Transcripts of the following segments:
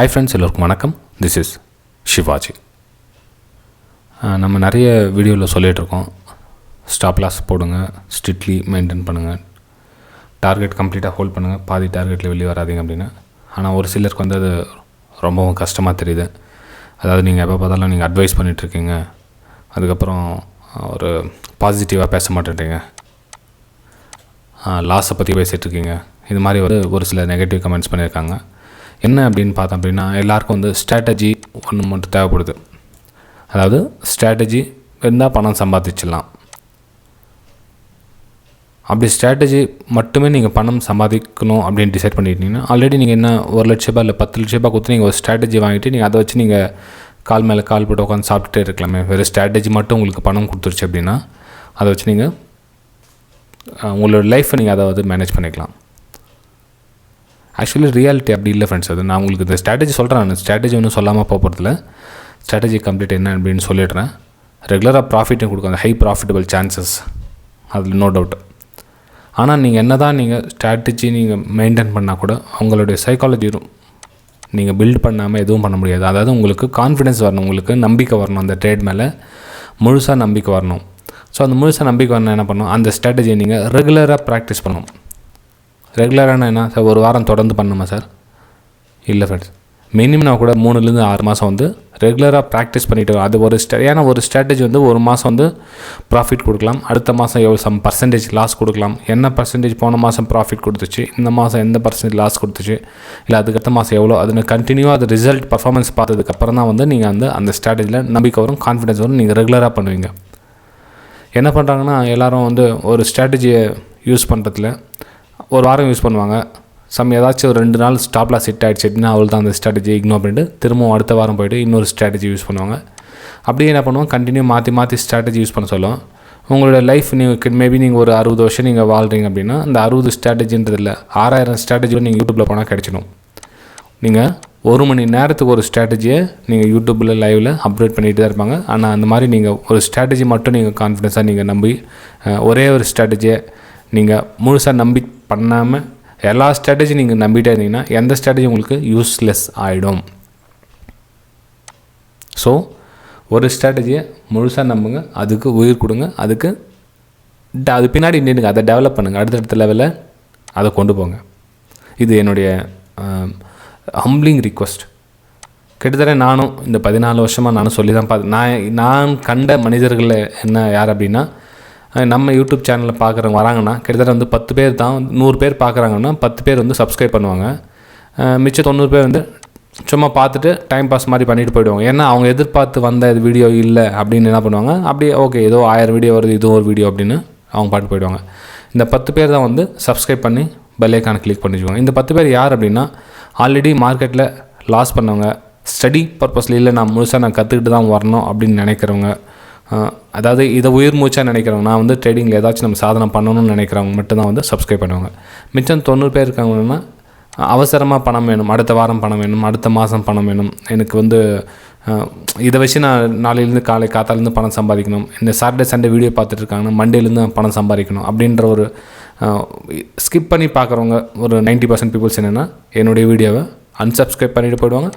Hi friends, எல்லோருக்கும் வணக்கம். This is Sivaji. நம்ம நிறைய வீடியோவில் சொல்லிகிட்ருக்கோம், ஸ்டாப் லாஸ் போடுங்க, ஸ்ட்ரிக்ட்லி மெயின்டைன் பண்ணுங்கள், டார்கெட் கம்ப்ளீட்டாக ஹோல்ட் பண்ணுங்கள், பாதி டார்கெட்டில் வெளியே வராதிங்க அப்படின்னு. ஆனால் ஒரு சிலருக்கு வந்து அது ரொம்பவும் கஷ்டமாக தெரியுது. அதாவது நீங்கள் எப்போ பார்த்தாலும் நீங்கள் அட்வைஸ் பண்ணிகிட்ருக்கீங்க, அதுக்கப்புறம் ஒரு பாசிட்டிவாக பேச மாட்டேன்றீங்க, லாஸை பற்றி பேசிகிட்ருக்கீங்க. இது மாதிரி ஒரு சில நெகட்டிவ் கமெண்ட்ஸ் பண்ணியிருக்காங்க. என்ன அப்படின்னு பார்த்தோம் அப்படின்னா, எல்லாருக்கும் வந்து ஸ்ட்ராட்டஜி ஒன்று மட்டும் தேவைப்படுது. அதாவது ஸ்ட்ராட்டஜி இருந்தால் பணம் சம்பாதிச்சிடலாம். அப்படி ஸ்ட்ராட்டஜி மட்டுமே நீங்கள் பணம் சம்பாதிக்கணும் அப்படின்னு டிசைட் பண்ணிட்டீங்கன்னா, ஆல்ரெடி நீங்கள் என்ன 1 லட்ச ரூபாய் இல்லை 10 லட்ச ரூபாய் கொடுத்து நீங்கள் ஒரு ஸ்ட்ராட்டஜி வாங்கிட்டு நீங்கள் அதை வச்சு நீங்கள் கால் மேலே கால் போட்டு உட்காந்து சாப்பிட்டுட்டே இருக்கலாமே. வேறு ஸ்ட்ராட்டஜி மட்டும் உங்களுக்கு பணம் கொடுத்துருச்சு அப்படின்னா அதை வச்சு நீங்கள் உங்களோட லைஃப்பை நீங்கள் அதை வந்து மேனேஜ் பண்ணிக்கலாம். ஆக்சுவலி ரியாலிட்டி அப்படி இல்லை ஃப்ரெண்ட்ஸ். அது நான் உங்களுக்கு இந்த ஸ்ட்ராட்டஜி சொல்கிறேன். நான் ஸ்ட்ராட்டஜி ஒன்றும் சொல்லாமல் போகிறதில்ல. ஸ்ட்ராட்டஜி கம்ப்ளீட் என்ன அப்படின்னு சொல்லிடுறேன். ரெகுலராக ப்ராஃபிட்டும் கொடுக்கும், அந்த ஹை ப்ராஃபிட்டபிள் சான்சஸ், அதில் நோ டவுட். ஆனால் நீங்கள் என்ன தான் நீங்கள் ஸ்ட்ராட்டஜி நீங்கள் மெயின்டைன் பண்ணால் கூட உங்களுடைய சைக்காலஜி நீங்கள் பில்ட் பண்ணாமல் எதுவும் பண்ண முடியாது. அதாவது உங்களுக்கு கான்ஃபிடென்ஸ் வரணும், உங்களுக்கு நம்பிக்கை வரணும், அந்த ட்ரேட் மேலே முழுசாக நம்பிக்கை வரணும். ஸோ அந்த முழுசாக நம்பிக்கை வரணும் என்ன பண்ணணும், அந்த ஸ்ட்ராட்டஜியை நீங்கள் ரெகுலராக ப்ராக்டிஸ் பண்ணணும். ரெகுலரான என்ன சார், ஒரு வாரம் தொடர்ந்து பண்ணணுமா சார்? இல்லை ஃப்ரெண்ட்ஸ், மினிமம் நான் கூட 3லேருந்து 6 மாதம் வந்து ரெகுலராக ப்ராக்டிஸ் பண்ணிவிட்டு அது ஏன்னா ஒரு ஸ்ட்ராட்டஜி வந்து ஒரு மாதம் வந்து ப்ராஃபிட் கொடுக்கலாம், அடுத்த மாதம் எவ்வளோ சம் பர்சன்டேஜ் லாஸ் கொடுக்கலாம். என்ன பர்சன்டேஜ் போன மாதம் ப்ராஃபிட் கொடுத்துச்சு, இந்த மாதம் எந்த பர்சன்டேஜ் லாஸ் கொடுத்துச்சு, இல்லை அதுக்கடுத்த மாதம் எவ்வளோ, அதில் கண்டினியூவாக அது ரிசல்ட் பர்ஃபார்மன்ஸ் பார்த்ததுக்கப்புறம் தான் வந்து நீங்கள் வந்து அந்த ஸ்ட்ராட்டஜியில் நம்பிக்கை வரும், கான்ஃபிடன்ஸ் வரும், நீங்கள் ரெகுலராக பண்ணுவீங்க. என்ன பண்ணுறாங்கன்னா, எல்லோரும் வந்து ஒரு ஸ்ட்ராட்டஜியை யூஸ் பண்ணுறதுல ஒரு வாரம் யூஸ் பண்ணுவாங்க. ஏதாச்சும் ஒரு 2 நாள் ஸ்டாப் லாஸ் ஹிட் ஆகிடுச்சு அப்படின்னா அவள் தான் அந்த ஸ்ட்ராட்டஜி இக்னோர் பண்ணிட்டு திரும்பவும் அடுத்த வாரம் போய்ட்டு இன்னொரு ஸ்ட்ராட்டஜி யூஸ் பண்ணுவாங்க. அப்படியே என்ன பண்ணுவோம், கண்டினியூ மாற்றி ஸ்ட்ராட்டஜி யூஸ் பண்ண சொல்லும். உங்களோட லைஃப் நீங்கள் மேபி நீங்கள் ஒரு 60 வருஷம் நீங்கள் வாழ்கிறீங்க அப்படின்னா அந்த 60 ஸ்ட்ராட்டஜின்றது இல்லை, 6000 ஸ்ட்ராட்டஜியும் நீங்கள் யூடியூப்பில் போனால் கிடைச்சிடும். நீங்கள் 1 மணி நேரத்துக்கு ஒரு ஸ்ட்ராட்டஜியை நீங்கள் யூடியூப்பில் லைவில் அப்டேட் பண்ணிகிட்டு தான் இருப்பாங்க. ஆனால் அந்த மாதிரி நீங்கள் ஒரு ஸ்ட்ராட்டஜி மட்டும் நீங்கள் கான்ஃபிடென்ஸாக நீங்கள் நம்பி ஒரே ஒரு ஸ்ட்ராட்டஜியை நீங்கள் முழுசாக நம்பி பண்ணாமல் எல்லா ஸ்ட்ராட்டஜி நீங்கள் நம்பிட்டே இருந்தீங்கன்னா எந்த ஸ்ட்ராட்டஜி உங்களுக்கு யூஸ்லெஸ் ஆகிடும். ஸோ ஒரு ஸ்ட்ராட்டஜியை முழுசாக நம்புங்க, அதுக்கு உயிர் கொடுங்க, அது பின்னாடி நின்றுங்க, அதை டெவலப் பண்ணுங்கள், அடுத்தடுத்த லெவலில் அதை கொண்டு போங்க. இது என்னுடைய ஹம்பிளிங் ரிக்வெஸ்ட். கிட்டத்தட்ட நானும் இந்த 14 வருஷமாக நானும் சொல்லி தான் நான் கண்ட மனிதர்களில் என்ன யார் அப்படின்னா, நம்ம யூடியூப் சேனலில் பார்க்குறவங்க வராங்கன்னா கிட்டத்தட்ட வந்து 10 பேர் தான், 100 பேர் பார்க்குறாங்கன்னா 10 பேர் வந்து சப்ஸ்கிரைப் பண்ணுவாங்க. மிச்சம் 90 பேர் வந்து சும்மா பார்த்துட்டு டைம் பாஸ் மாதிரி பண்ணிட்டு போயிடுவாங்க. ஏன்னா அவங்க எதிர்பார்த்து வந்த வீடியோ இல்லை அப்படின்னு என்ன பண்ணுவாங்க, அப்படியே ஓகே ஏதோ 1000 வீடியோ வருது, இதுவும் ஒரு வீடியோ அப்படின்னு அவங்க பாட்டு போயிடுவாங்க. இந்த 10 பேர் தான் வந்து சப்ஸ்கிரைப் பண்ணி பெல் ஐகானை கிளிக் பண்ணிக்குவாங்க. இந்த 10 பேர் யார் அப்படின்னா, ஆல்ரெடி மார்க்கெட்டில் லாஸ் பண்ணவங்க, ஸ்டடி பர்பஸில் இல்லை நான் முழுசாக நான் கற்றுக்கிட்டு தான் வரணும் அப்படின்னு நினைக்கிறவங்க, அதாவது இதை உயிர் மூச்சாக நினைக்கிறவங்க, நான் வந்து ட்ரேடிங்கில் ஏதாச்சும் நம்ம சாதனை பண்ணணும்னு நினைக்கிறவங்க மட்டும்தான் வந்து சப்ஸ்கிரைப் பண்ணுவாங்க. மிச்சம் 90 பேர் இருக்காங்கன்னா அவசரமாக பணம் வேணும், அடுத்த வாரம் பணம் வேணும், அடுத்த மாதம் பணம் வேணும், எனக்கு வந்து இதை வச்சு நான் நாளையிலேருந்து காத்தாலேருந்து பணம் சம்பாதிக்கணும், இந்த சாட்டர்டே சண்டே வீடியோ பார்த்துட்டு இருக்காங்கன்னா மண்டேலேருந்து பணம் சம்பாதிக்கணும் அப்படின்ற ஒரு ஸ்கிப் பண்ணி பார்க்குறவங்க ஒரு 90% பீப்புள்ஸ் என்னென்னா என்னுடைய வீடியோவை அன்சப்ஸ்கிரைப் பண்ணிவிட்டு போயிடுவாங்க,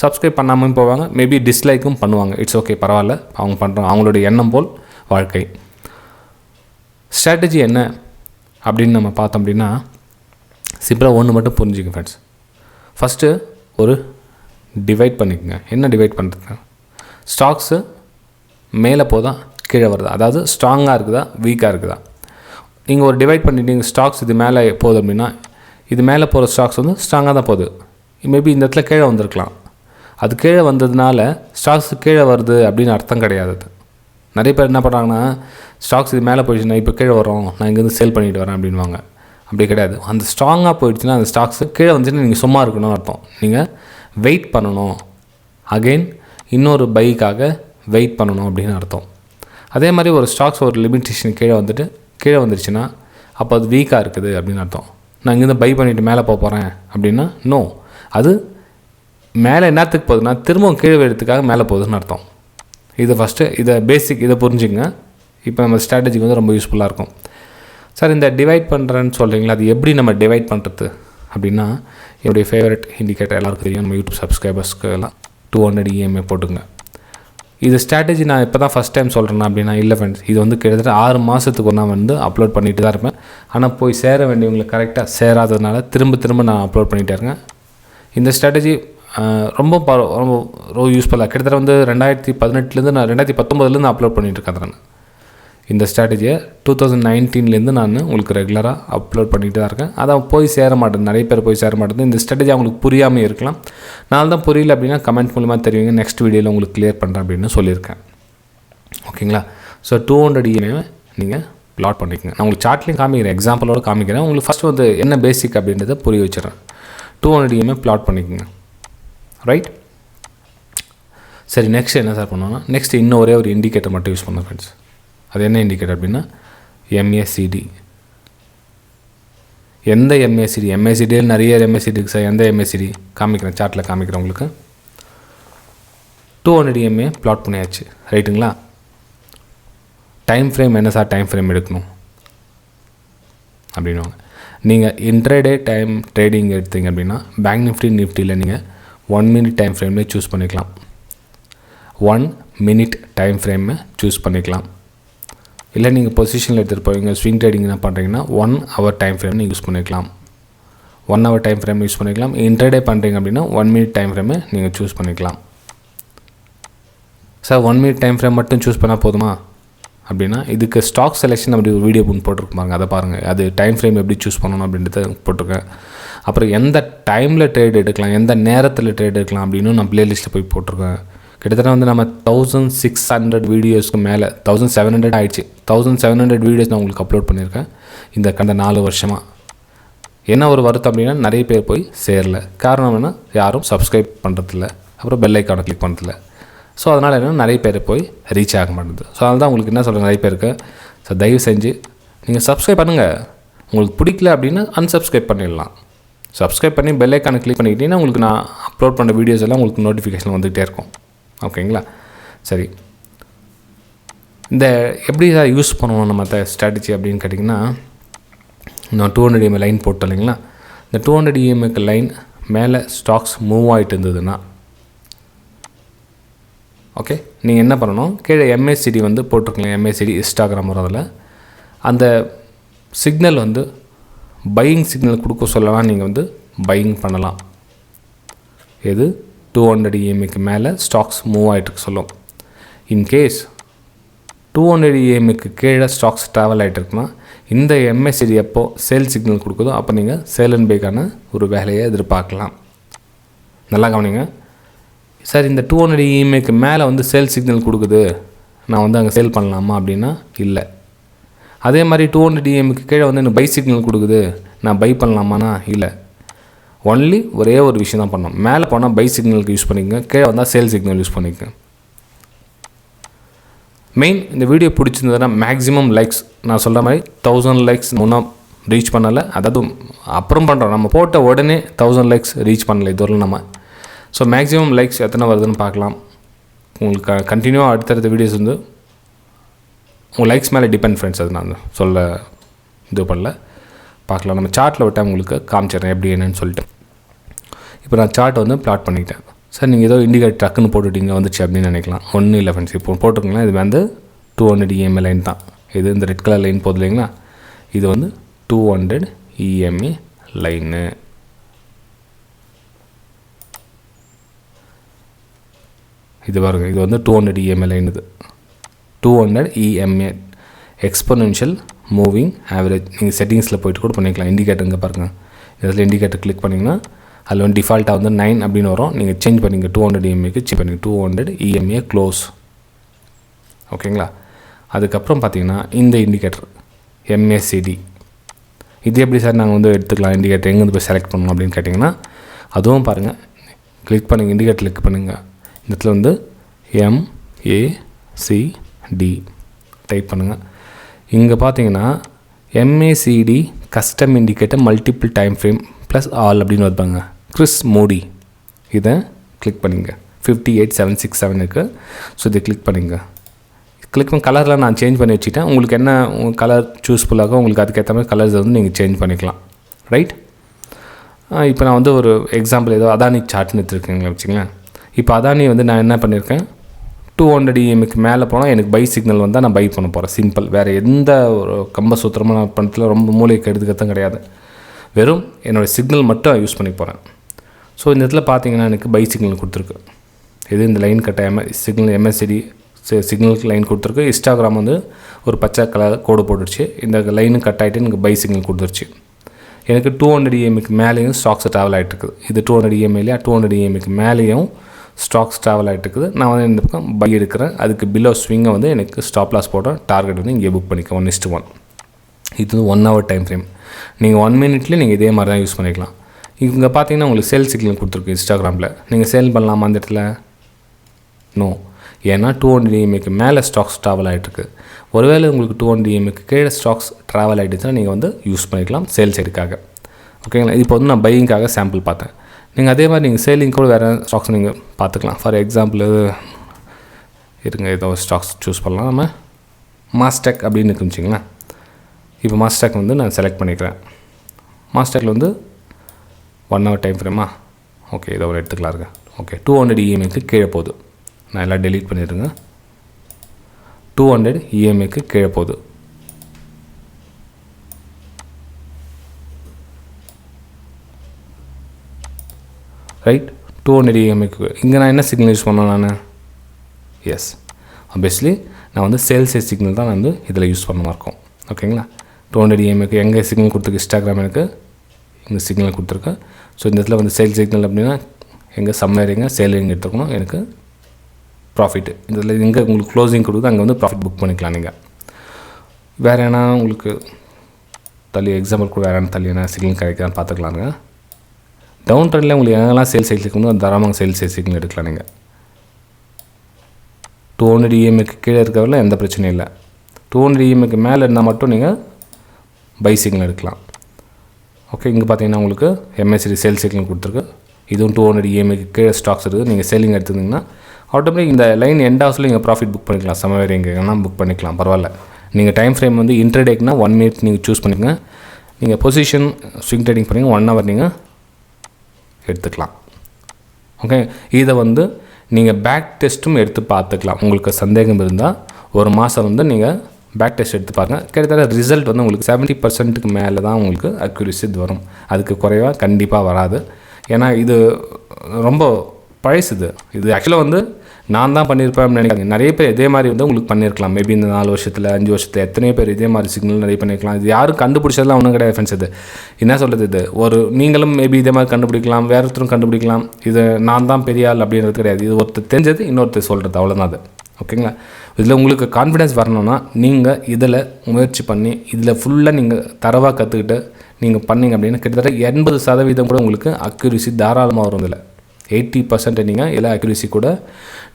சப்ஸ்கிரைப் பண்ணாமல் போவாங்க, மேபி டிஸ்லைக்கும் பண்ணுவாங்க. இட்ஸ் ஓகே, பரவாயில்ல, அவங்க பண்ணுறாங்க, அவங்களுடைய எண்ணம் போல் வாழ்க்கை. ஸ்ட்ராட்டஜி என்ன அப்படின்னு நம்ம பார்த்தோம் அப்படின்னா, சிம்பிளாக ஒன்று மட்டும் புரிஞ்சுங்க ஃப்ரெண்ட்ஸ். ஃபஸ்ட்டு ஒரு டிவைட் பண்ணிக்கோங்க. என்ன டிவைட் பண்ணுறதுங்க, ஸ்டாக்ஸு மேலே போதா கீழே வருதா, அதாவது ஸ்ட்ராங்காக இருக்குதா வீக்காக இருக்குதா. நீங்கள் ஒரு டிவைட் பண்ணிட்டீங்க, ஸ்டாக்ஸ் இது மேலே போகுது அப்படின்னா இது மேலே போகிற ஸ்டாக்ஸ் வந்து ஸ்ட்ராங்காக தான் போகுது. மேபி இந்த இடத்துல கீழே வந்திருக்கலாம், அது கீழே வந்ததுனால ஸ்டாக்ஸ் கீழே வருது அப்படின்னு அர்த்தம் கிடையாது. நிறைய பேர் என்ன பண்ணுறாங்கன்னா, ஸ்டாக்ஸ் இது மேலே போயிடுச்சுன்னா இப்போ கீழே வரும், நான் இங்கேருந்து சேல் பண்ணிட்டு வரேன் அப்படின்வாங்க. அப்படி கிடையாது. அந்த ஸ்ட்ராங்காக போயிடுச்சுன்னா அந்த ஸ்டாக்ஸு கீழே வந்துச்சுன்னா நீங்கள் சும்மா இருக்கணும்னு அர்த்தம். நீங்கள் வெயிட் பண்ணணும், அகெயின் இன்னொரு பைக்காக வெயிட் பண்ணணும் அப்படின்னு அர்த்தம். அதே மாதிரி ஒரு ஸ்டாக்ஸ் ஒரு லிமிட்டேஷன் கீழே வந்துருச்சுன்னா அப்போ அது வீக்காக இருக்குது அப்படின்னு அர்த்தம். நான் இங்கேருந்து பை பண்ணிவிட்டு மேலே போகிறேன் அப்படின்னா நோ, அது மேலே என்னத்துக்கு போகுதுன்னா திரும்பவும் கீழே எடுத்துக்காக மேலே போகுதுன்னு அர்த்தம். இது ஃபஸ்ட்டு இதை பேசிக் இதை புரிஞ்சுங்க. இப்போ நம்ம ஸ்ட்ராட்டஜிக்கு வந்து ரொம்ப யூஸ்ஃபுல்லாக இருக்கும். சார் இந்த டிவைட் பண்ணுறேன்னு சொல்கிறீங்களா, அது எப்படி நம்ம டிவைட் பண்ணுறது அப்படின்னா, என்னுடைய ஃபேவரட் இண்டிகேட்டர் எல்லாருக்கும் தெரியும், நம்ம யூடியூப் சப்ஸ்கிரைபர்ஸ்க்கு எல்லாம் 200 EMA போட்டுங்க. இது ஸ்ட்ராட்டஜி நான் இப்போ தான் ஃபஸ்ட் டைம் சொல்கிறேன்னா அப்படின்னா இல்லை ஃப்ரெண்ட்ஸ், இது வந்து கிட்டத்தட்ட 6 மாதத்துக்கு நான் வந்து அப்லோட் பண்ணிட்டு தான் இருப்பேன். ஆனால் போய் சேர வேண்டியவங்களுக்கு கரெக்டாக சேராததுனால திரும்ப நான் அப்லோட் பண்ணிகிட்டே இருக்கேன். இந்த ஸ்ட்ராட்டஜி ரொம்ப யூஸ்ஃபுல்லாக கிட்டத்தட்ட வந்து 2018 நான் 2019 அப்லோட் பண்ணிகிட்டு இருக்கேன். இந்த ஸ்ட்ராட்டஜியை 2019 நான் உங்களுக்கு ரெகுலராக அப்லோட் பண்ணிகிட்டு தான் இருக்கேன். அதை போய் சேர மாட்டேன், நிறைய பேர் போய் சேர மாட்டேங்குது. இந்த ஸ்ட்ராட்டஜி அவங்களுக்கு புரியாமல் இருக்கலாம். நான் தான் புரியல அப்படின்னா கமெண்ட் மூலமாக தெரிவிங்க, நெக்ஸ்ட் வீடியோவில் உங்களுக்கு கிளியர் பண்ணுறேன் அப்படின்னு சொல்லியிருக்கேன். ஓகேங்களா? ஸோ 200 EMA நீங்கள் ப்ளாட் பண்ணிக்கோங்க. நான் உங்களுக்கு சார்ட்லேயும் காமிக்கிறேன், எக்ஸாம்பிளோடு காமிக்கிறேன். உங்களுக்கு ஃபஸ்ட்டு வந்து என்ன பேசிக் அப்படின்றத புரிய வச்சுறேன். 200 EMA ப்ளாட் பண்ணிக்கோங்க. ரைட்? சரி, நெக்ஸ்ட் என்ன சார் பண்ணுவோன்னா, நெக்ஸ்ட் இன்னும் ஒரே ஒரு இண்டிகேட்டர் மட்டும் யூஸ் பண்ணோம் ஃப்ரெண்ட்ஸ். அது என்ன இண்டிகேட்டர் அப்படின்னா MACD. எந்த MACDயில் நிறைய MACD இருக்குது சார். எந்த MACD காமிக்கிறேன், சார்ட்டில் காமிக்கிறேன் உங்களுக்கு. 200 EMA ப்ளாட் பண்ணியாச்சு. ரைட்டுங்களா? டைம் ஃப்ரேம் என்ன சார், டைம் ஃப்ரேம் எடுக்கணும் அப்படின்வாங்க. நீங்கள் இன்ட்ராடே டைம் ட்ரேடிங் எடுத்தீங்க அப்படின்னா பேங்க் நிஃப்டியில் நீங்கள் 1 மினிட் டைம் ஃப்ரேம்லேயே சூஸ் பண்ணிக்கலாம். 1 மினிட் டைம் ஃப்ரேமை சூஸ் பண்ணிக்கலாம். இல்லை நீங்கள் பொசிஷனில் எடுத்துகிட்டு போவீங்க, ஸ்விங் ட்ரேடிங் என்ன பண்ணுறீங்கன்னா 1 ஹவர் டைம் ஃப்ரேம் நீங்கள் யூஸ் பண்ணிக்கலாம். 1 ஹவர் டைம் ஃப்ரேம் யூஸ் பண்ணிக்கலாம். இன்ட்ராடே பண்ணுறீங்க அப்படின்னா 1 மினிட் டைம் ஃப்ரேமை நீங்கள் சூஸ் பண்ணிக்கலாம். சார் 1 மினிட் டைம் ஃப்ரேம் மட்டும் சூஸ் பண்ணால் போதுமா அப்படின்னா, இதுக்கு ஸ்டாக் செலெக்ஷன் அப்படி ஒரு வீடியோ போட்டிருப்பாங்க, அதை பாருங்கள். அது டைம் ஃப்ரேம் எப்படி சூஸ் பண்ணணும் அப்படின்றத போட்டிருக்கேன். அப்புறம் எந்த டைமில் ட்ரேட் எடுக்கலாம், எந்த நேரத்தில் ட்ரேட் எடுக்கலாம் அப்படின்னு நான் ப்ளேலிஸ்ட்டில் போய் போட்டிருக்கேன். கிட்டத்தட்ட வந்து நம்ம 1600 வீடியோஸ்க்கு மேலே 1700 ஆகிடுச்சு. 1700 வீடியோஸ் நான் உங்களுக்கு அப்லோட் பண்ணியிருக்கேன் இந்த கடந்த 4 வருஷமாக. என்ன ஒரு வருத்தம் அப்படின்னா நிறைய பேர் போய் சேரல. காரணம் என்ன, யாரும் சப்ஸ்கிரைப் பண்ணுறதில்ல, அப்புறம் பெல் ஐக்கானை கிளிக் பண்ணுறதில்ல. ஸோ அதனால் என்னென்னா நிறைய பேர் போய் ரீச் ஆக மாட்டேங்குது. ஸோ அதனால தான் உங்களுக்கு என்ன சொல்கிறேன், நிறைய பேருக்கு ஸோ தயவு செஞ்சு நீங்கள் சப்ஸ்கிரைப் பண்ணுங்கள். உங்களுக்கு பிடிக்கல அப்படின்னா அன்சப்ஸ்கிரைப் பண்ணிடலாம். சப்ஸ்கிரைப் பண்ணி பெல் ஐக்கானை கிளிக் பண்ணிக்கிட்டீங்கன்னா உங்களுக்கு நான் அப்லோட் பண்ண வீடியோஸ் எல்லாம் உங்களுக்கு நோட்டிஃபிகேஷன் வந்துகிட்டே இருக்கும். ஓகேங்களா? சரி, இந்த எப்படி தான் யூஸ் பண்ணுவோம் நம்ம ஸ்ட்ராட்டஜி அப்படின்னு கேட்டிங்கன்னா, நான் 200 EMA லைன் போட்டோம் இல்லைங்களா? இந்த 200 EMAக்கு லைன் மேலே ஸ்டாக்ஸ் மூவ் ஆகிட்டு இருந்ததுன்னா ஓகே, நீங்கள் என்ன பண்ணணும், கீழே MACD வந்து போட்டிருக்கலாம். MACD இன்ஸ்டாகிராம் வரதில் அந்த சிக்னல் வந்து பையிங் சிக்னல் கொடுக்க சொல்லலாம். நீங்கள் வந்து பையிங் பண்ணலாம். எது 200 EMAக்கு மேலே ஸ்டாக்ஸ் மூவ் ஆகிட்டு சொல்லும். இன்கேஸ் 200 EMAக்கு கீழே ஸ்டாக்ஸ் ட்ராவல் ஆகிட்டு இருக்குன்னா இந்த MACD எப்போ சேல் சிக்னல் கொடுக்குதோ அப்போ நீங்கள் சேல் அண்ட் பைக்கான ஒரு வேலையை எதிர்பார்க்கலாம். நல்லா கவனிங்க சார். இந்த 200 EMAக்கு மேலே வந்து சேல் சிக்னல் கொடுக்குது, நான் வந்து அங்கே சேல் பண்ணலாமா அப்படின்னா இல்லை. அதே மாதிரி 200 EMAக்கு கீழே வந்து எனக்கு பை சிக்னல் கொடுக்குது, நான் பை பண்ணலாமான்னா இல்லை. ஒன்லி ஒரே ஒரு விஷயம் தான் பண்ணணும். மேலே போனால் பை சிக்னலுக்கு யூஸ் பண்ணிக்கங்க, கீழே வந்தால் சேல் சிக்னல் யூஸ் பண்ணிக்கங்க. மெயின் இந்த வீடியோ பிடிச்சிருந்ததுன்னா மேக்ஸிமம் லைக்ஸ், நான் சொல்கிற மாதிரி 1000 லைக்ஸ் இன்னும் ரீச் பண்ணலை. அதாவது அப்புறம் பண்ணுறோம், நம்ம போட்ட உடனே 1000 லைக்ஸ் ரீச் பண்ணலை இதுவரை நம்ம. ஸோ மேக்ஸிமம் லைக்ஸ் எத்தனை வருதுன்னு பார்க்கலாம். உங்களுக்கு கண்டினியூவாக அடுத்தடுத்த வீடியோஸ் வந்து உங்கள் லைக்ஸ் மேலே டிபெண்ட் ஃப்ரெண்ட்ஸ். அது நான் சொல்ல இது பண்ணல, பார்க்கலாம். நம்ம சார்ட்டில் விட்டால் உங்களுக்கு காமிச்சிடுறேன் எப்படி என்னன்னு சொல்லிட்டு. இப்போ நான் சார்ட் வந்து ப்ளாட் பண்ணிக்கிட்டேன். சார் நீங்கள் ஏதோ இண்டிகேட் ட்ரக்குன்னு போட்டுவிட்டீங்க வந்துச்சு அப்படின்னு நினைக்கலாம். ஒன்றும் இல்லை ஃப்ரெண்ட்ஸ், இப்போ போட்டுருக்கலாம். இது வந்து 200 EMA லைன் தான். இது இந்த ரெட் கலர் லைன் போகுது இல்லைங்களா, இது வந்து 200 EMA லைனு. இது பாருங்க, இது வந்து 200 EMA லைன். இது 200 EMA எக்ஸ்போனென்ஷியல் மூவிங் ஆவரேஜ். நீங்கள் செட்டிங்ஸில் போய்ட்டு கூட பண்ணிக்கலாம். இண்டிகேட்டர் இங்கே பாருங்கள், இதில் இண்டிகேட்டர் கிளிக் பண்ணிங்கன்னா அதில் வந்து டிஃபால்ட்டாக வந்து 9 அப்படின்னு வரும். நீங்கள் சேஞ்ச் பண்ணிங்க 200 EMAக்கு சேஞ்ச் பண்ணிங்க 200 EMA க்ளோஸ். ஓகேங்களா? அதுக்கப்புறம் பார்த்தீங்கன்னா இந்த இண்டிகேட்டர் MACD, இது எப்படி சார் நாங்கள் வந்து எடுத்துக்கலாம், இண்டிகேட்டர் எங்கேருந்து போய் செலக்ட் பண்ணணும் அப்படின்னு கேட்டிங்கன்னா அதுவும் பாருங்கள். கிளிக் பண்ணுங்கள், இண்டிகேட்டர் கிளிக் பண்ணுங்கள். இந்த இடத்துல வந்து MACD டைப் பண்ணுங்கள். இங்கே பார்த்தீங்கன்னா MACD custom indicator multiple time frame plus all அப்படின்னு வைப்பாங்க. கிறிஸ் மோடி, இதை கிளிக் பண்ணிங்க. 58767 இருக்குது. ஸோ இதை கிளிக் பண்ணிங்க. கிளிக் பண்ண கலரில் நான் சேஞ்ச் பண்ணி வச்சுட்டேன். உங்களுக்கு என்ன கலர் சூஸ்ஃபுல்லாக உங்களுக்கு அதுக்கேற்ற மாதிரி கலர்ஸ் வந்து நீங்கள் சேஞ்ச் பண்ணிக்கலாம். ரைட்? இப்போ நான் வந்து ஒரு எக்ஸாம்பிள் ஏதோ அதானி சார்ட்னு எடுத்துருக்கேங்க வச்சுங்களேன். இப்போ அதானி வந்து நான் என்ன பண்ணியிருக்கேன், 200 EMக்கு மேலே போனால் எனக்கு பை சிக்னல் வந்தால் நான் பை பண்ண போகிறேன். சிம்பிள். வேறு எந்த ஒரு கம்ப சூத்திரமாக நான் பண்ணத்தில் ரொம்ப மூளைக்கு எடுத்துக்கிறதும் கிடையாது. வெறும் என்னோடய சிக்னல் மட்டும் யூஸ் பண்ணி போகிறேன். ஸோ இந்த இடத்துல பார்த்தீங்கன்னா எனக்கு பை சிக்னல் கொடுத்துருக்கு. இது இந்த லைன் கட்ட சிக்னல் MACD சிக்னலுக்கு லைன் கொடுத்துருக்கு. இன்ஸ்டாகிராம் வந்து ஒரு பச்சை கலர் கோடு போட்டுருச்சு. இந்த லைனு கட் ஆகிட்டு எனக்கு பை சிக்னல் கொடுத்துருச்சு. எனக்கு 200 EMக்கு மேலேயும் ஸ்டாக்ஸ் ட்ராவல் ஆகிட்டுருக்குது. இது 200 EM இல்லையா, 200 EMக்கு மேலேயும் ஸ்டாக்ஸ் ட்ராவல் ஆகிட்டுருக்குது. நான் வந்து இந்த பக்கம் பை எடுக்கிறேன். அதுக்கு பிலோ ஸ்விங்கை வந்து எனக்கு ஸ்டாப் லாஸ் போடுறேன். டார்கெட் வந்து இங்கே புக் பண்ணிக்க 1:1. இது வந்து 1 hour டைம் ஃப்ரேம். நீங்கள் 1 minute நீங்கள் இதே மாதிரி தான் யூஸ் பண்ணிக்கலாம். இங்கே பார்த்தீங்கன்னா உங்களுக்கு சேல் சிக்னல் கொடுத்துருக்கு இன்ஸ்டாகிராமில். நீங்கள் சேல் பண்ணலாமா அந்த இடத்துல? நோ. ஏன்னா 200 EMக்கு மேலே ஸ்டாக்ஸ் ட்ராவல் ஆகிட்டுருக்கு. ஒருவேளை உங்களுக்கு 200 EMக்கு கீழே ஸ்டாக்ஸ் ட்ராவல் ஆகிடுச்சுன்னா நீங்கள் வந்து யூஸ் பண்ணிக்கலாம் சேல் சைடுக்காக. ஓகேங்களா? இப்போ வந்து நான் பையிங்காக சாம்பிள் பார்த்தேன். நீங்கள் அதே மாதிரி நீங்கள் சேலிங் கூட வேறு ஸ்டாக்ஸ் நீங்கள் பார்த்துக்கலாம். ஃபார் எக்ஸாம்பிள் இருங்க, ஏதோ ஸ்டாக்ஸ் சூஸ் பண்ணலாம். நம்ம மாஸ்டெக் அப்படின்னு இருக்குச்சிங்களேன். இப்போ மாஸ்டெக் வந்து நான் செலக்ட் பண்ணிக்கிறேன். மாஸ்டெக்கில் வந்து 1 hour டைம் ஃப்ரேமா? ஓகே, இதை ஒரு எடுத்துக்கலாம் இருங்க. ஓகே, 200 EMக்கு கீழே போகுது. நான் எல்லாம் டெலீட் பண்ணிடுங்க. 200 EMக்கு கீழே போகுது. ரைட், 200 EMக்கு இங்கே நான் என்ன சிக்னல் யூஸ் பண்ணேன் நான்? எஸ், ஆப்வியஸ்லி நான் வந்து சேல்ஸ் சிக்னல் தான் நான் வந்து இதில் யூஸ் பண்ண இருக்கோம். ஓகேங்களா? 200 EMக்கு எங்கே சிக்னல் கொடுத்துருக்கு? இன்ஸ்டாகிராம் எனக்கு இங்கே சிக்னல் கொடுத்துருக்கேன். ஸோ இந்த இடத்துல வந்து சேல் சிக்னல் அப்படின்னா எங்கே சம்மரிங்க சேலிங் எடுத்துக்கணும். எனக்கு ப்ராஃபிட்டு இதில் எங்கே உங்களுக்கு க்ளோசிங் கொடுக்குது அங்கே வந்து ப்ராஃபிட் புக் பண்ணிக்கலாம். நீங்கள் வேறு ஏன்னா உங்களுக்கு தள்ளி எக்ஸாம்பிள் கூட வேறு தள்ளி என்ன சிக்னல் கிடைக்கிறான்னு பார்த்துக்கலாங்க. டவுன் ட்ரெண்டில் உங்களுக்கு எங்கெல்லாம் சேல்ஸ் இருக்கணும் அது தாராளமாக சேல்ஸ் சிக்னல் எடுக்கலாம். நீங்கள் 200 EMக்கு கீழே இருக்கிறவரில் எந்த பிரச்சனையும் இல்லை. 200 EMக்கு மேலே இருந்தால் மட்டும் நீங்கள் பை சிக்னல் எடுக்கலாம். ஓகே, இங்கே பார்த்தீங்கன்னா உங்களுக்கு MACD சேல் சிக்னல் கொடுத்துருக்கு. இதுவும் 200 EMக்கு கீழே ஸ்டாக்ஸ் இருக்குது. நீங்கள் சேலிங் எடுத்துருந்தீங்கன்னா ஆட்டோமேட்டிக் இந்த லைன் எண்ட் ஹவுஸில் நீங்கள் ப்ராஃபிட் புக் பண்ணிக்கலாம். சமவேறு எங்கேனா புக் பண்ணிக்கலாம், பரவாயில்ல. நீங்கள் டைம் ஃப்ரேம் வந்து இன்ட்ரடேக்குனா 1 minute நீங்கள் சூஸ் பண்ணிக்கங்க. நீங்கள் பொசிஷன் ஸ்விங் ட்ரேடிங் பண்ணிங்க 1 hour நீங்கள் எடுத்துக்கலாம். ஓகே, இதை வந்து நீங்கள் பேக் டெஸ்ட்டும் எடுத்து பார்த்துக்கலாம். உங்களுக்கு சந்தேகம் இருந்தால் ஒரு மாதம் வந்து நீங்கள் பேக் டெஸ்ட் எடுத்து பாருங்கள். கிட்டத்தட்ட ரிசல்ட் வந்து உங்களுக்கு 70% மேலே தான் உங்களுக்கு அக்யூரசி வரும். அதுக்கு குறைவாக கண்டிப்பாக வராது. ஏன்னா இது ரொம்ப பழசுது. இது ஆக்சுவலாக வந்து நான் தான் பண்ணியிருப்பேன் நினைக்காங்க. நிறைய பேர் இதே மாதிரி வந்து உங்களுக்கு பண்ணியிருக்கலாம். மேபி இந்த 4 வருஷத்தில் 5 வருஷத்தில் எத்தனையோ பேர் இதே மாதிரி சிக்னல் நிறைய பண்ணியிருக்கலாம். இது யாரும் கண்டுபிடிச்சதெல்லாம் ஒன்றும் கிடையாது ஃப்ரெண்ட்ஸ். இது என்ன சொல்கிறது, இது ஒரு நீங்களும் மேபி இதே மாதிரி கண்டுபிடிக்கலாம், வேறு ஒருத்தரும் கண்டுபிடிக்கலாம். இது நான் தான் பெரிய ஆள் அப்படின்றது கிடையாது. இது ஒருத்தர் தெரிஞ்சது இன்னொருத்தர் சொல்கிறது, அவ்வளோதான் அது. ஓகேங்களா? இதில் உங்களுக்கு கான்ஃபிடென்ஸ் வரணும்னா நீங்கள் இதில் முயற்சி பண்ணி இதில் ஃபுல்லாக நீங்கள் தரவாக கற்றுக்கிட்டு நீங்கள் பண்ணிங்க அப்படின்னா கிட்டத்தட்ட 80% கூட உங்களுக்கு அக்யூரசி தாராளமாக வரும். இதில் 80% நீங்கள் இதில் அக்யூரசி கூட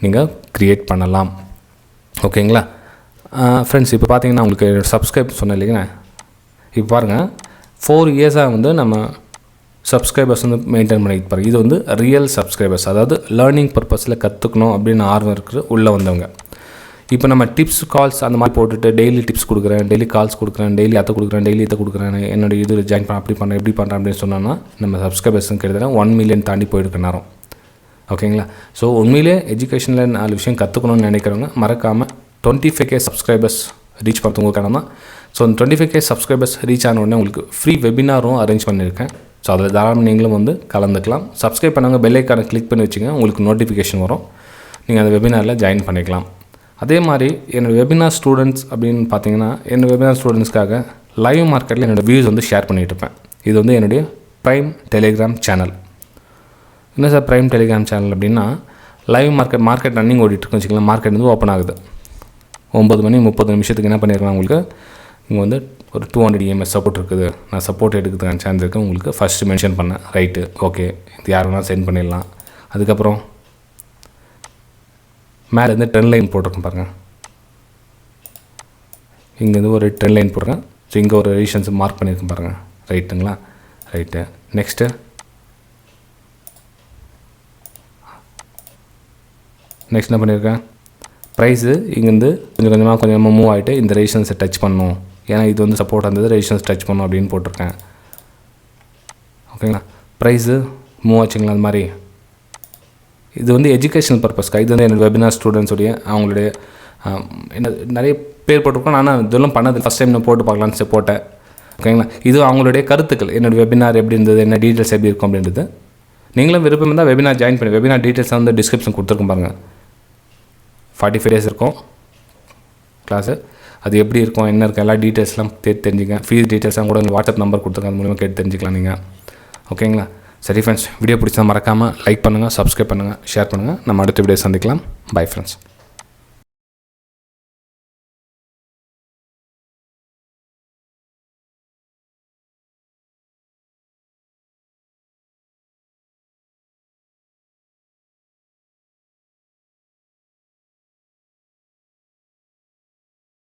நீங்கள் க்ரியேட் பண்ணலாம். ஓகேங்களா ஃப்ரெண்ட்ஸ்? இப்போ பார்த்தீங்கன்னா உங்களுக்கு சப்ஸ்கிரைப் சொன்னேன் இல்லைங்களா? இப்போ பாருங்கள் 4 இயர்ஸாக வந்து நம்ம சப்ஸ்கிரைபர்ஸ் வந்து மெயின்டைன் பண்ணிட்டு பாருங்கள். இது வந்து ரியல் சப்ஸ்கிரைபர்ஸ், அதாவது லேர்னிங் பர்பஸில் கற்றுக்கணும் அப்படின்னு ஆர்வம் இருக்கிற உள்ளே வந்தவங்க. இப்போ நம்ம டிப்ஸ் கால்ஸ் அந்த மாதிரி போட்டுட்டு டெய்லி டிப்ஸ் கொடுக்குறேன், டெய்லி கால்ஸ் கொடுக்குறேன், டெய்லி அதை கொடுக்குறேன், டெய்லி இதை கொடுக்குறேன், என்னோட இது ஜாயின் பண்ண அப்படி பண்ணுறேன் எப்படி பண்ணுறேன் அப்படின்னு சொன்னோன்னா நம்ம சப்ஸ்கிரைபர்ஸ் கிட்டத்தட்ட 1 million தாண்டி போயிருக்கு நேரம். ஓகேங்களா? ஸோ உண்மையிலே எஜுகேஷனில் 4 விஷயம் கற்றுக்கணும்னு நினைக்கிறவங்க மறக்காமல் 25K சப்ஸ்கிரைபர்ஸ் ரீச் பண்ணுறவங்களுக்கான தான். ஸோ அந்த 25K சப்ஸ்கிரைபர்ஸ் ரீச் ஆன உடனே உங்களுக்கு ஃப்ரீ வெபினாரும் அரேஞ்ச் பண்ணியிருக்கேன். ஸோ அதில் தாராளமாக நீங்களும் வந்து கலந்துக்கலாம். சப்ஸ்கிரைப் பண்ணவங்க பெல் ஐக்கானை கிளிக் பண்ணி வச்சுங்க, உங்களுக்கு நோட்டிஃபிகேஷன் வரும். நீங்கள் அந்த வெபினாரில் ஜாயின் பண்ணிக்கலாம். அதே மாதிரி என்னோடய வெபினார் ஸ்டூடெண்ட்ஸ் அப்படின்னு பார்த்தீங்கன்னா என்னோடய வெபினார் ஸ்டூடெண்ட்ஸ்க்காக லைவ் மார்க்கெட்டில் என்னோடய வியூஸ் வந்து ஷேர் பண்ணிகிட்டு இருப்பேன். இது வந்து என்னுடைய ப்ரைம் டெலிகிராம் சேனல். என்ன சார் ப்ரைம் டெலிகிராம் சேனல் அப்படின்னா, லைவ் மார்க்கெட் ரன்னிங் ஓடிட்டுருக்குன்னு வச்சுக்கலாம். மார்க்கெட் வந்து ஓப்பன் ஆகுது 9:30 என்ன பண்ணியிருக்கலாம். உங்களுக்கு இங்கே வந்து ஒரு 200 EMS சப்போர்ட் இருக்குது. நான் சப்போர்ட் எடுக்கிறதுக்கான சான்ஸ் இருக்குது. உங்களுக்கு ஃபஸ்ட்டு மென்ஷன் பண்ணேன். ரைட்டு, ஓகே, இது யார் வேணால் சென்ட் பண்ணிடலாம். அதுக்கப்புறம் மேலேருந்து ட்ரெண்ட் லைன் போட்டிருக்கேன் பாருங்கள். இங்கேருந்து ஒரு ட்ரெண்ட் லைன் போடுறேன். ஸோ இங்கே ஒரு ரெசிஸ்டன்ஸ் மார்க் பண்ணியிருக்கேன் பாருங்கள். ரைட்டுங்களா? ரைட்டு. நெக்ஸ்ட்டு என்ன பண்ணியிருக்கேன், ப்ரைஸு இங்கேருந்து கொஞ்சம் கொஞ்சமாக மூவ் ஆகிட்டு இந்த ரெசிஸ்டன்ஸை டச் பண்ணணும். ஏன்னா இது வந்து சப்போர்ட் இருந்தது, ரெசிஸ்டன்ஸ் டச் பண்ணணும் அப்படின்னு போட்டிருக்கேன். ஓகேங்களா? ப்ரைஸு மூவ் ஆச்சுங்களா அது மாதிரி. இது வந்து எஜுகேஷனல் பர்பஸ்க்காக. இது வந்து என்னோடய வெபினார் ஸ்டூடெண்ட்ஸுடைய அவங்களுடைய என்ன நிறைய பேர் போட்டிருக்கோம். நான் இதெல்லாம் பண்ணது ஃபஸ்ட் டைம் நான் போட்டு பார்க்கலான்னு போட்டேன். ஓகேங்களா. இது அவங்களுடைய கருத்துக்கள், என்னோடய வெபினார் எப்படி இருந்தது, என்ன டீட்டெயில்ஸ் எப்படி இருக்கும் அப்படின்றது. நீங்களும் விருப்பம் இருந்தால் வெபினார் ஜாயின் பண்ணி, வெபினார் டீட்டெயில்ஸ் வந்து டிஸ்கிரிப்ஷன் கொடுத்துருக்கும் பாருங்கள். 45 days இருக்கும் கிளாஸு. அது எப்படி இருக்கும், என்ன இருக்கும், எல்லா டீட்டெயில்ஸ்லாம் தெரிஞ்சுங்க. ஃபீஸ் டீட்டெயில்ஸ்லாம் கூட வாட்ஸ்அப் நம்பர் கொடுத்துருங்க, அது மூலமாக கேட்டு தெரிஞ்சுக்கலாம் நீங்கள். ஓகேங்களா. சரி ஃப்ரெண்ட்ஸ், வீடியோ பிடிச்சா மறக்காமல் லைக் பண்ணுங்கள், சப்ஸ்கிரைப் பண்ணுங்கள், ஷேர் பண்ணுங்கள். நம்ம அடுத்த வீடியோ சந்திக்கலாம். Bye friends.